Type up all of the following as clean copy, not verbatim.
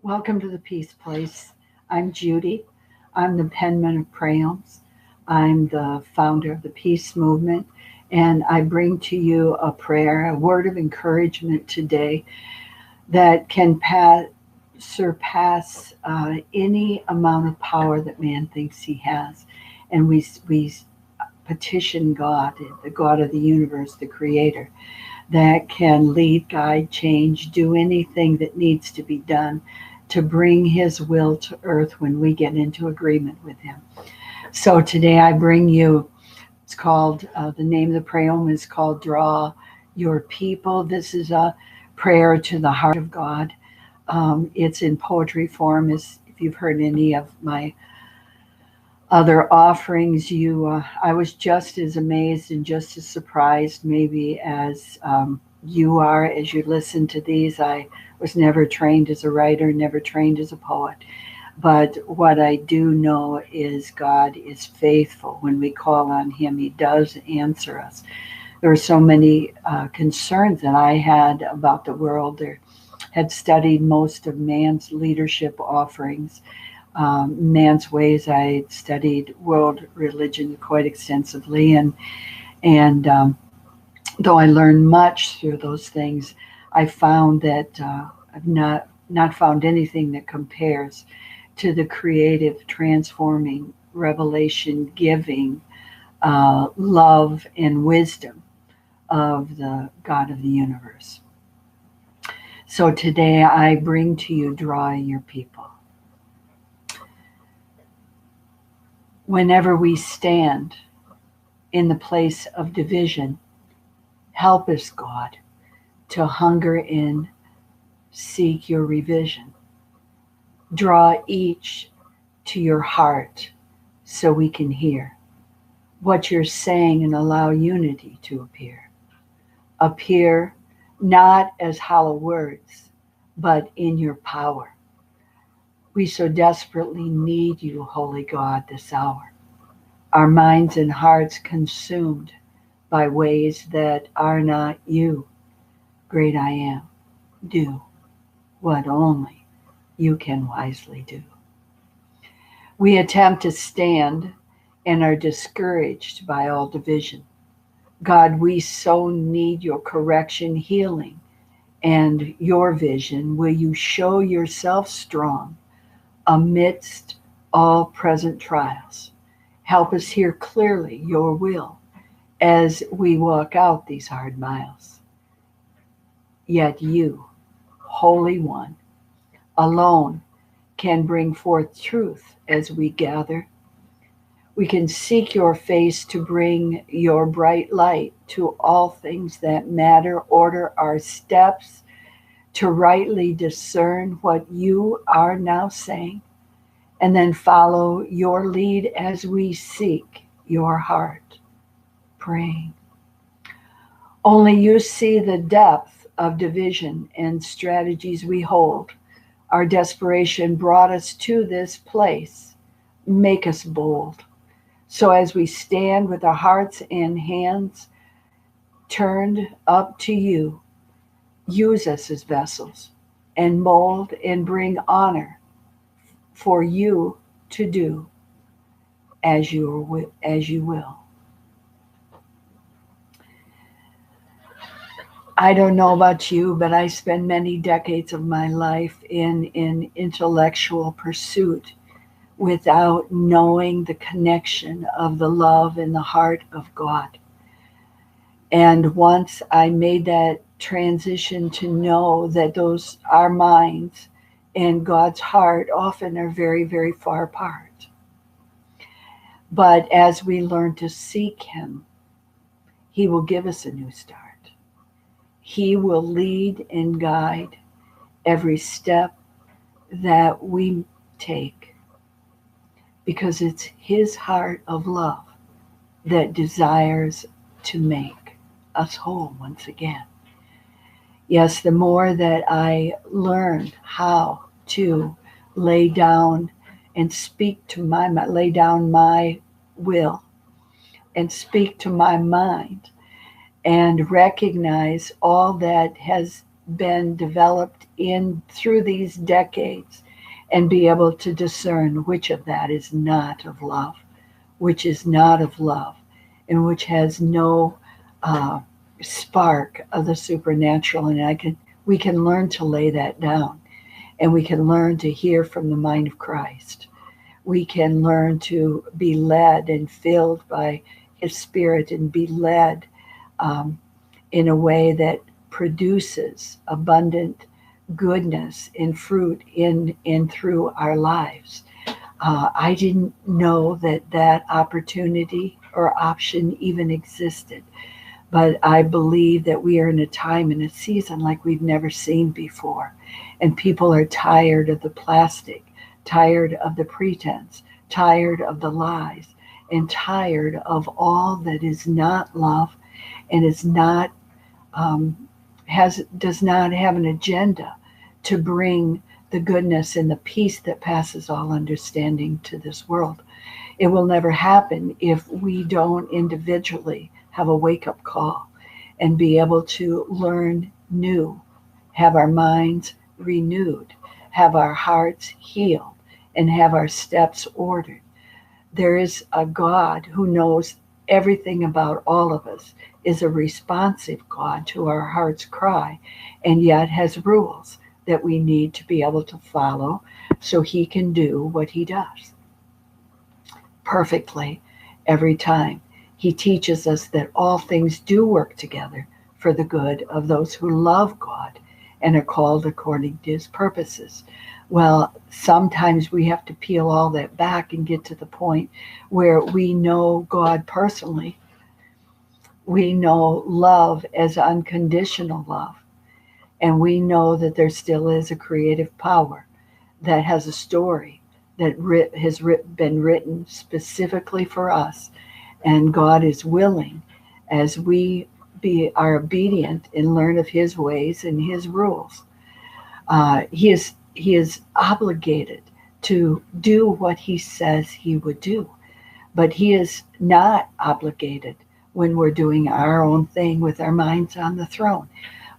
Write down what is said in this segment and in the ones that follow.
Welcome to the Peace Place. I'm Judy. I'm the penman of Prayons. I'm the founder of the Peace Movement, and I bring to you a prayer, a word of encouragement today that can surpass any amount of power that man thinks he has. And we petition God, the God of the universe, the Creator, that can lead, guide, change, do anything that needs to be done to bring His will to earth when we get into agreement with Him. So today I bring you, it's called, the name of the prayer is called Draw Your People. This is a prayer to the heart of God. It's in poetry form. As if you've heard any of my other offerings, I was just as amazed and just as surprised maybe as you are as you listen to these. I was never trained as a writer, never trained as a poet. But what I do know is God is faithful. When we call on Him, He does answer us. There were so many concerns that I had about the world. There had studied most of man's leadership offerings, man's ways. I studied world religion quite extensively, and though I learned much through those things, I found that I've not found anything that compares to the creative, transforming, revelation giving, love and wisdom of the God of the universe. So today I bring to you, draw your people. Whenever we stand in the place of division, help us, God, to hunger in, seek your revision. Draw each to your heart so we can hear what you're saying and allow unity to appear. Appear not as hollow words, but in your power. We so desperately need you, Holy God, this hour. Our minds and hearts consumed by ways that are not you. Great I am, do what only you can wisely do. We attempt to stand and are discouraged by all division. God, we so need your correction, healing, and your vision. Will you show yourself strong amidst all present trials? Help us hear clearly your will as we walk out these hard miles. Yet you, Holy One, alone can bring forth truth as we gather. We can seek your face to bring your bright light to all things that matter, order our steps to rightly discern what you are now saying, and then follow your lead as we seek your heart, praying. Only you see the depth of division and strategies we hold. Our desperation brought us to this place. Make us bold. So as we stand with our hearts and hands turned up to you, use us as vessels and mold and bring honor for you to do as you will. I don't know about you, but I spent many decades of my life in intellectual pursuit without knowing the connection of the love and the heart of God. And once I made that transition to know that those our minds and God's heart often are very, very far apart. But as we learn to seek Him, He will give us a new start. He will lead and guide every step that we take because it's His heart of love that desires to make us whole once again. Yes, the more that I learned how to lay down and speak to lay down my will and speak to my mind and recognize all that has been developed in through these decades and be able to discern which of that is not of love, which is not of love, and which has no spark of the supernatural. And we can learn to lay that down, and we can learn to hear from the mind of Christ. We can learn to be led and filled by His Spirit, and be led in a way that produces abundant goodness and fruit in through our lives. I didn't know that opportunity or option even existed, but I believe that we are in a time and a season like we've never seen before, and people are tired of the plastic, tired of the pretense, tired of the lies, and tired of all that is not love and is not does not have an agenda to bring the goodness and the peace that passes all understanding to this world. It will never happen if we don't individually have a wake-up call and be able to learn new, have our minds renewed, have our hearts healed, and have our steps ordered. There is a God who knows everything about all of us, is a responsive God to our heart's cry, and yet has rules that we need to be able to follow so He can do what He does perfectly every time. He teaches us that all things do work together for the good of those who love God and are called according to His purposes. Well, sometimes we have to peel all that back and get to the point where we know God personally. We know love as unconditional love. And we know that there still is a creative power that has a story that has been written specifically for us. And God is willing, as we are obedient and learn of His ways and His rules, He is obligated to do what He says He would do. But He is not obligated when we're doing our own thing with our minds on the throne.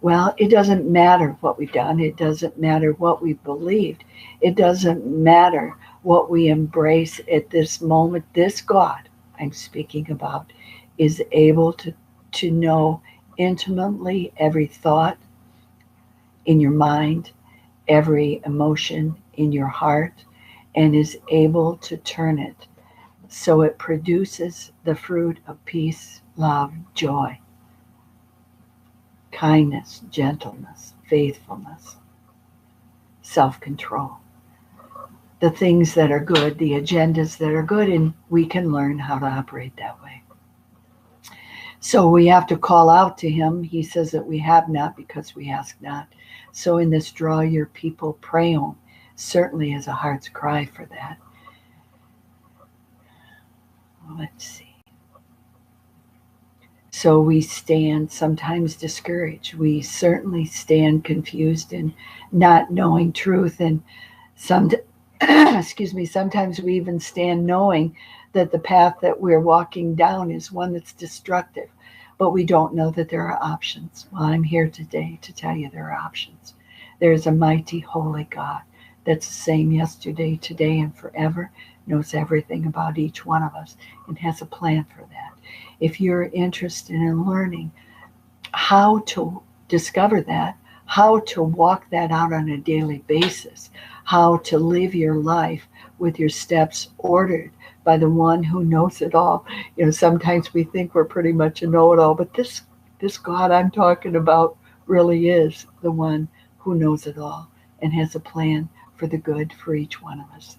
Well, it doesn't matter what we've done. It doesn't matter what we've believed. It doesn't matter what we embrace at this moment. This God I'm speaking about is able to know intimately every thought in your mind, every emotion in your heart, and is able to turn it so it produces the fruit of peace, love, joy, kindness, gentleness, faithfulness, self-control. The things that are good, the agendas that are good, and we can learn how to operate that way. So we have to call out to Him. He says that we have not because we ask not. So in this Draw Your People Pray Home certainly is a heart's cry for that. Let's see. So we stand sometimes discouraged. We certainly stand confused and not knowing truth. And sometimes we even stand knowing that the path that we're walking down is one that's destructive, but we don't know that there are options. Well, I'm here today to tell you there are options. There's a mighty, holy God that's the same yesterday, today, and forever, knows everything about each one of us, and has a plan for that. If you're interested in learning how to discover that, how to walk that out on a daily basis, how to live your life with your steps ordered by the one who knows it all. Sometimes we think we're pretty much a know-it-all, but this God I'm talking about really is the one who knows it all and has a plan for the good for each one of us.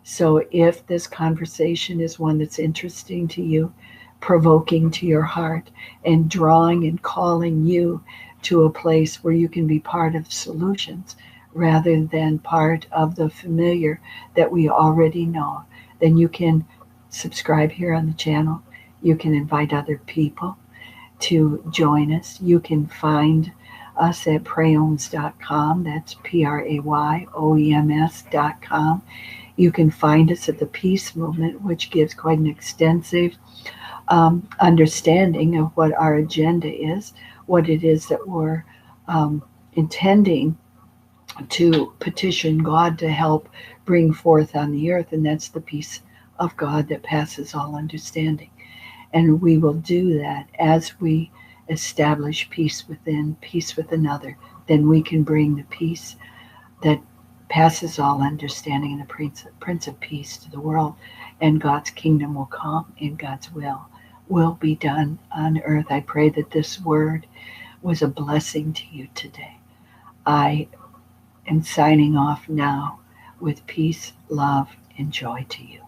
So if this conversation is one that's interesting to you, provoking to your heart, and drawing and calling you to a place where you can be part of solutions rather than part of the familiar that we already know, then you can subscribe here on the channel. You can invite other people to join us. You can find us at prayoms.com. That's prayoems.com. You can find us at the Peace Movement, which gives quite an extensive understanding of what our agenda is, what it is that we're intending to petition God to help bring forth on the earth, and that's the peace of God that passes all understanding. And we will do that as we establish peace within, peace with another. Then we can bring the peace that passes all understanding and the Prince of Peace to the world, and God's kingdom will come and God's will be done on earth. I pray that this word was a blessing to you today. I am signing off now with peace, love, and joy to you.